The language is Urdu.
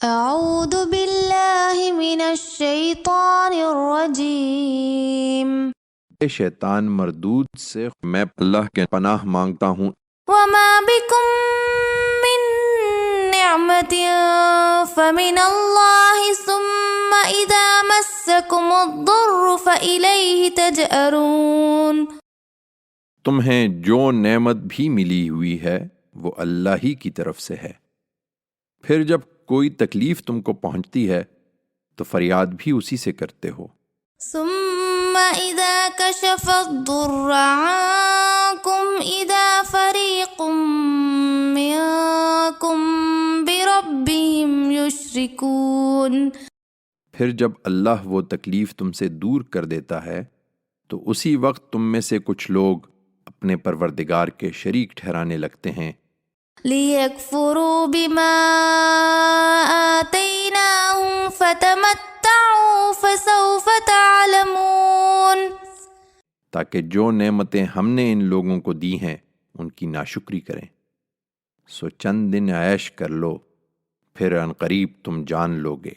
اعوذ باللہ من الشیطان الرجیم شیطان مردود سے میں اللہ کے پناہ مانگتا ہوں۔ وما بکم من نعمت فمن اللہ ثم اذا مسکم الضر فإلیہ تجأرون۔ تمہیں جو نعمت بھی ملی ہوئی ہے وہ اللہ ہی کی طرف سے ہے، پھر جب کوئی تکلیف تم کو پہنچتی ہے تو فریاد بھی اسی سے کرتے ہو۔ ثم اذا کشف الضر عنکم اذا فریق منکم بربہم یشرکون۔ پھر جب اللہ وہ تکلیف تم سے دور کر دیتا ہے تو اسی وقت تم میں سے کچھ لوگ اپنے پروردگار کے شریک ٹھہرانے لگتے ہیں۔ لِيَكْفُرُوا بِمَا آتَيْنَاهُمْ فَتَمَتَّعُوا فَسَوْفَ تَعْلَمُونَ۔ تاکہ جو نعمتیں ہم نے ان لوگوں کو دی ہیں ان کی ناشکری کریں، سو چند دن عیش کر لو، پھر عنقریب تم جان لوگے۔